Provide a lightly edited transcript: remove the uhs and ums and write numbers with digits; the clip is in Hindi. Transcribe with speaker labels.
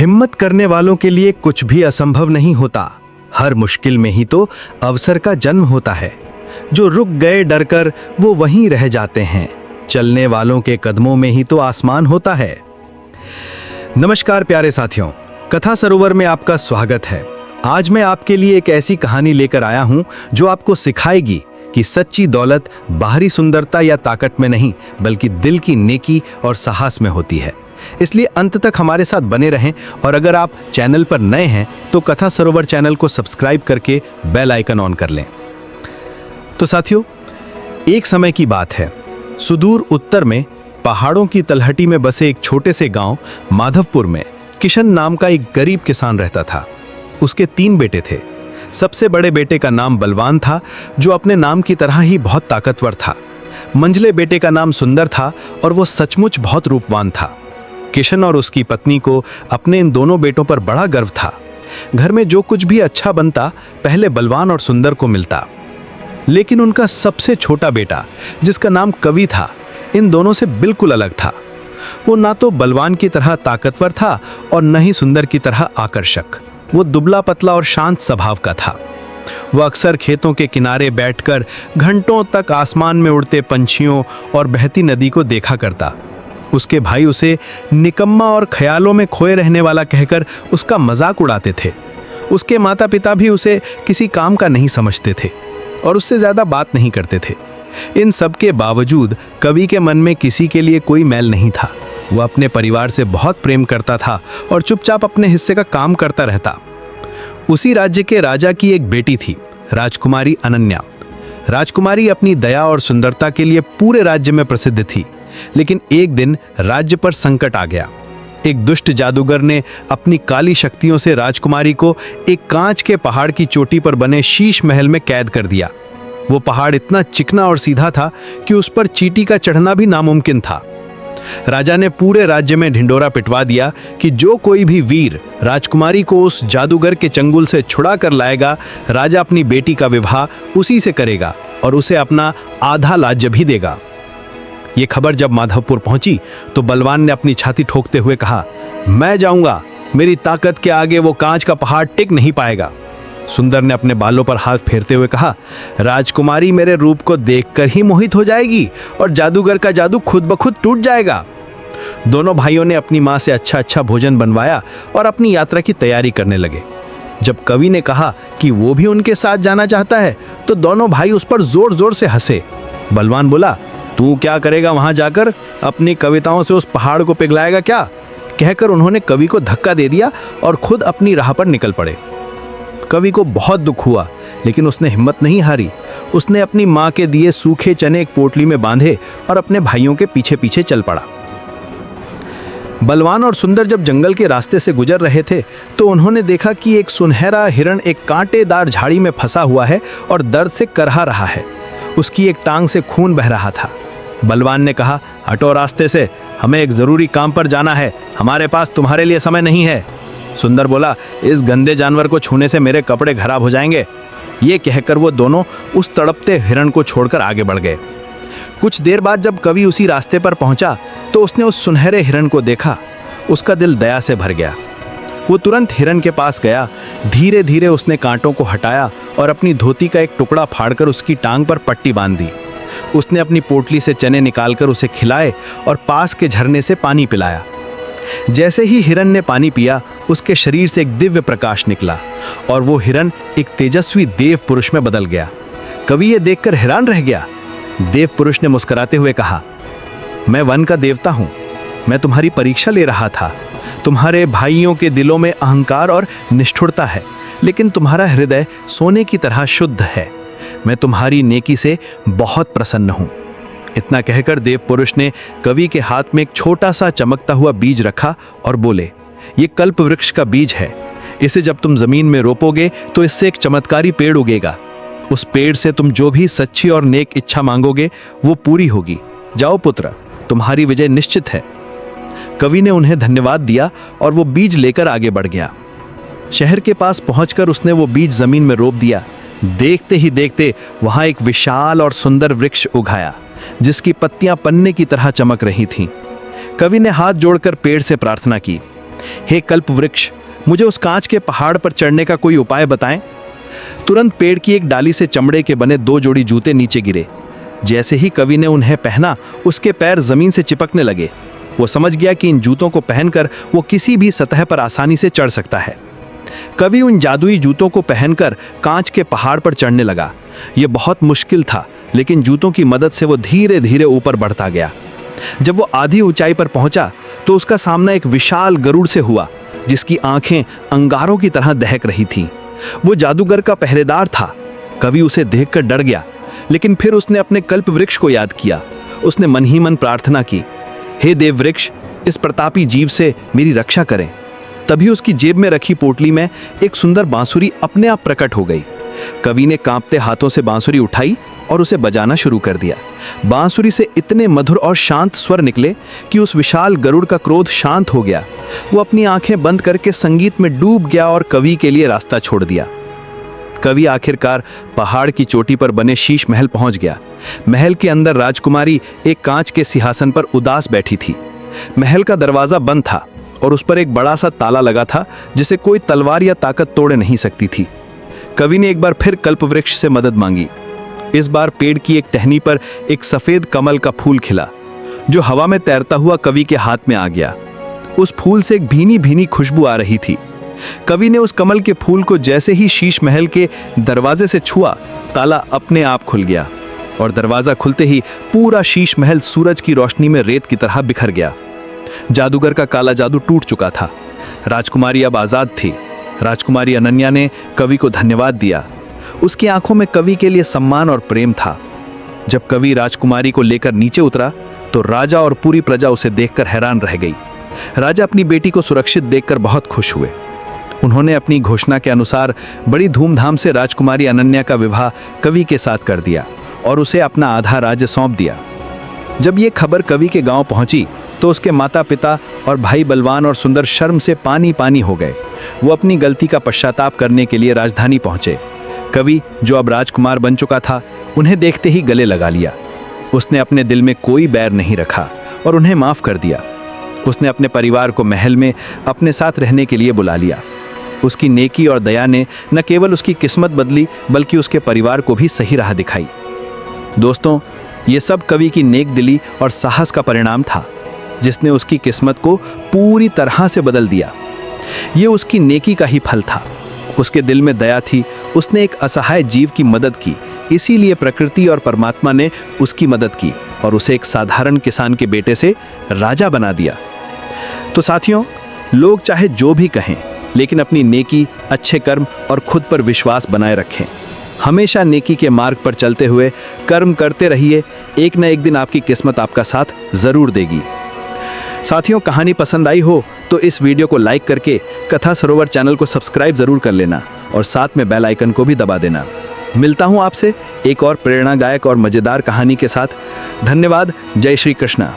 Speaker 1: हिम्मत करने वालों के लिए कुछ भी असंभव नहीं होता। हर मुश्किल में ही तो अवसर का जन्म होता है। जो रुक गए डरकर वो वहीं रह जाते हैं। चलने वालों के कदमों में ही तो आसमान होता है। नमस्कार प्यारे साथियों, कथा सरोवर में आपका स्वागत है। आज मैं आपके लिए एक ऐसी कहानी लेकर आया हूं जो आपको सिखाएगी कि सच्ची दौलत बाहरी सुंदरता या ताकत में नहीं, बल्कि दिल की नेकी और साहस में होती है। इसलिए अंत तक हमारे साथ बने रहें और अगर आप चैनल पर नए हैं तो कथा सरोवर चैनल को सब्सक्राइब करके बेल आइकन ऑन कर लें। तो साथियों, एक समय की बात है। सुदूर उत्तर में पहाड़ों की तलहटी में बसे एक छोटे से गांव माधवपुर में किशन नाम का एक गरीब किसान रहता था। उसके 3 बेटे थे। सबसे बड़े बेटे का नाम बलवान था, जो अपने नाम की तरह ही बहुत ताकतवर था। मंझले बेटे का नाम सुंदर था और वो सचमुच बहुत रूपवान था। किशन और उसकी पत्नी को अपने इन दोनों बेटों पर बड़ा गर्व था। घर में जो कुछ भी अच्छा बनता पहले बलवान और सुंदर को मिलता। लेकिन उनका सबसे छोटा बेटा, जिसका नाम कवि था, इन दोनों से बिल्कुल अलग था। वो ना तो बलवान की तरह ताकतवर था और न ही सुंदर की तरह आकर्षक। वो दुबला पतला और शांत स्वभाव का था। वो अक्सर खेतों के किनारे बैठकर घंटों तक आसमान में उड़ते पंछियों और बहती नदी को देखा करता। उसके भाई उसे निकम्मा और ख्यालों में खोए रहने वाला कहकर उसका मजाक उड़ाते थे। उसके माता पिता भी उसे किसी काम का नहीं समझते थे और उससे ज्यादा बात नहीं करते थे। इन सब के बावजूद कवि के मन में किसी के लिए कोई मैल नहीं था। वह अपने परिवार से बहुत प्रेम करता था और चुपचाप अपने हिस्से का काम करता रहता। उसी राज्य के राजा की एक बेटी थी, राजकुमारी अनन्या। राजकुमारी अपनी दया और सुंदरता के लिए पूरे राज्य में प्रसिद्ध थी। लेकिन एक दिन राज्य पर संकट आ गया। एक दुष्ट जादूगर ने अपनी काली शक्तियों से राजकुमारी को एक कांच के पहाड़ की चोटी पर बने शीश महल में कैद कर दिया। वो पहाड़ इतना चिकना और सीधा था कि उस पर चींटी का चढ़ना भी नामुमकिन था। राजा ने पूरे राज्य में ढिंडोरा पिटवा दिया कि जो कोई भी वीर राजकुमारी को उस जादूगर के चंगुल से छुड़ा कर लाएगा, राजा अपनी बेटी का विवाह उसी से करेगा और उसे अपना आधा राज्य भी देगा। ये खबर जब माधवपुर पहुंची तो बलवान ने अपनी छाती ठोकते हुए कहा, मैं जाऊंगा, मेरी ताकत के आगे वो कांच का पहाड़ टिक नहीं पाएगा। सुंदर ने अपने बालों पर हाथ फेरते हुए कहा, राजकुमारी मेरे रूप को देखकर ही मोहित हो जाएगी और जादूगर का जादू खुद ब खुद टूट जाएगा। दोनों भाइयों ने अपनी मां से अच्छा अच्छा भोजन बनवाया और अपनी यात्रा की तैयारी करने लगे। जब कवि ने कहा कि वो भी उनके साथ जाना चाहता है तो दोनों भाई उस पर जोर जोर से हंसे। बलवान बोला, तू क्या करेगा वहां जाकर? अपनी कविताओं से उस पहाड़ को पिघलाएगा क्या? कहकर उन्होंने कवि को धक्का दे दिया और खुद अपनी राह पर निकल पड़े। कवि को बहुत दुख हुआ, लेकिन उसने हिम्मत नहीं हारी। उसने अपनी मां के दिए सूखे चने एक पोटली में बांधे और अपने भाइयों के पीछे पीछे चल पड़ा। बलवान और सुंदर जब जंगल के रास्ते से गुजर रहे थे तो उन्होंने देखा कि एक सुनहरा हिरण एक कांटेदार झाड़ी में फंसा हुआ है और दर्द से करहा रहा है। उसकी एक टांग से खून बह रहा था। बलवान ने कहा, हटो रास्ते से, हमें एक जरूरी काम पर जाना है, हमारे पास तुम्हारे लिए समय नहीं है। सुंदर बोला, इस गंदे जानवर को छूने से मेरे कपड़े खराब हो जाएंगे। ये कहकर वो दोनों उस तड़पते हिरण को छोड़कर आगे बढ़ गए। कुछ देर बाद जब कवि उसी रास्ते पर पहुंचा तो उसने उस सुनहरे हिरण को देखा। उसका दिल दया से भर गया। वो तुरंत हिरण के पास गया। धीरे धीरे उसने कांटों को हटाया और अपनी धोती का एक टुकड़ा फाड़कर उसकी टांग पर पट्टी बांध दी। उसने अपनी पोटली से चने निकालकर उसे खिलाए और पास के झरने से पानी पिलाया। जैसे ही हिरण ने पानी पिया, उसके शरीर से एक दिव्य प्रकाश निकला और वो हिरण एक तेजस्वी देव पुरुष में बदल गया। कवि ये देखकर हैरान रह गया। देव पुरुष ने मुस्कुराते हुए कहा, मैं वन का देवता हूं, मैं तुम्हारी परीक्षा ले रहा था। तुम्हारे भाइयों के दिलों में अहंकार और निष्ठुरता है, लेकिन तुम्हारा हृदय सोने की तरह शुद्ध है। मैं तुम्हारी नेकी से बहुत प्रसन्न हूं। इतना कहकर देव पुरुष ने कवि के हाथ में एक छोटा सा चमकता हुआ बीज रखा और बोले, ये कल्प वृक्ष का बीज है। इसे जब तुम जमीन में रोपोगे तो इससे एक चमत्कारी पेड़ उगेगा। उस पेड़ से तुम जो भी सच्ची और नेक इच्छा मांगोगे वो पूरी होगी। जाओ पुत्र, तुम्हारी विजय निश्चित है। कवि ने उन्हें धन्यवाद दिया और वो बीज लेकर आगे बढ़ गया। शहर के पास पहुंचकर उसने वो बीज जमीन में रोप दिया। देखते ही देखते वहां एक विशाल और सुंदर वृक्ष उगाया, जिसकी पत्तियां पन्ने की तरह चमक रही थीं। कवि ने हाथ जोड़कर पेड़ से प्रार्थना की, हे कल्प वृक्ष, मुझे उस कांच के पहाड़ पर चढ़ने का कोई उपाय बताएं। तुरंत पेड़ की एक डाली से चमड़े के बने 2 जोड़ी जूते नीचे गिरे। जैसे ही कवि ने उन्हें पहना, उसके पैर जमीन से चिपकने लगे। वो समझ गया कि इन जूतों को पहनकर वो किसी भी सतह पर आसानी से चढ़ सकता है। कवि उन जादुई जूतों को पहनकर कांच के पहाड़ पर चढ़ने लगा। यह बहुत मुश्किल था, लेकिन जूतों की मदद से वो धीरे धीरे ऊपर बढ़ता गया। जब वो आधी ऊंचाई पर पहुंचा तो उसका सामना एक विशाल गरुड़ से हुआ, जिसकी आंखें अंगारों की तरह दहक रही थीं। वो जादूगर का पहरेदार था। कवि उसे देखकर डर गया, लेकिन फिर उसने अपने कल्प वृक्ष को याद किया। उसने मन ही मन प्रार्थना की, हे देव वृक्ष, इस प्रतापी जीव से मेरी रक्षा करें। तभी उसकी जेब में रखी पोटली में एक सुंदर बांसुरी अपने आप प्रकट हो गई। कवि ने कांपते हाथों से बांसुरी उठाई और उसे बजाना शुरू कर दिया। बांसुरी से इतने मधुर और शांत स्वर निकले कि उस विशाल गरुड़ का क्रोध शांत हो गया। वो अपनी आंखें बंद करके संगीत में डूब गया और कवि के लिए रास्ता छोड़ दिया। कवि आखिरकार पहाड़ की चोटी पर बने शीश महल पहुंच गया। महल के अंदर राजकुमारी एक कांच के सिंहासन पर उदास बैठी थी। महल का दरवाजा बंद था और उस पर एक बड़ा सा ताला लगा था, जिसे कोई तलवार या ताकत तोड़ नहीं सकती थी। कवि ने एक बार फिर कल्पवृक्ष से मदद मांगी। इस बार पेड़ की एक टहनी पर एक सफेद कमल का फूल खिला, जो हवा में तैरता हुआ कवि के हाथ में आ गया। उस फूल से एक भीनी भीनी खुशबू आ रही थी। कवि ने उस कमल के फूल को जैसे ही शीश महल के दरवाजे से छुआ, ताला अपने आप खुल गया और दरवाजा खुलते ही पूरा शीश महल सूरज की रोशनी में रेत की तरह बिखर गया। जादूगर का काला जादू टूट चुका था। राजकुमारी अब आजाद थी। राजकुमारी अनन्या ने कवि को धन्यवाद दिया। उसकी आंखों में कवि के लिए सम्मान और प्रेम था। जब कवि राजकुमारी को लेकर नीचे उतरा तो राजा और पूरी प्रजा उसे देखकर हैरान रह गई। राजा अपनी बेटी को सुरक्षित देखकर बहुत खुश हुए। उन्होंने अपनी घोषणा के अनुसार बड़ी धूमधाम से राजकुमारी अनन्या का विवाह कवि के साथ कर दिया और उसे अपना आधा राज्य सौंप दिया। जब ये खबर कवि के गांव पहुंची तो उसके माता पिता और भाई बलवान और सुंदर शर्म से पानी पानी हो गए। वो अपनी गलती का पश्चाताप करने के लिए राजधानी पहुंचे। कवि, जो अब राजकुमार बन चुका था, उन्हें देखते ही गले लगा लिया। उसने अपने दिल में कोई बैर नहीं रखा और उन्हें माफ कर दिया। उसने अपने परिवार को महल में अपने साथ रहने के लिए बुला लिया। उसकी नेकी और दया ने न केवल उसकी किस्मत बदली, बल्कि उसके परिवार को भी सही राह दिखाई। दोस्तों, ये सब कवि की नेक दिली और साहस का परिणाम था, जिसने उसकी किस्मत को पूरी तरह से बदल दिया। ये उसकी नेकी का ही फल था। उसके दिल में दया थी। उसने एक असहाय जीव की मदद की, इसीलिए प्रकृति और परमात्मा ने उसकी मदद की और उसे एक साधारण किसान के बेटे से राजा बना दिया। तो साथियों, लोग चाहे जो भी कहें, लेकिन अपनी नेकी, अच्छे कर्म और खुद पर विश्वास बनाए रखें। हमेशा नेकी के मार्ग पर चलते हुए कर्म करते रहिए। एक न एक दिन आपकी किस्मत आपका साथ जरूर देगी। साथियों, कहानी पसंद आई हो तो इस वीडियो को लाइक करके कथा सरोवर चैनल को सब्सक्राइब जरूर कर लेना और साथ में बेल आइकन को भी दबा देना। मिलता हूं आपसे एक और प्रेरणादायक और मजेदार कहानी के साथ। धन्यवाद। जय श्री कृष्णा।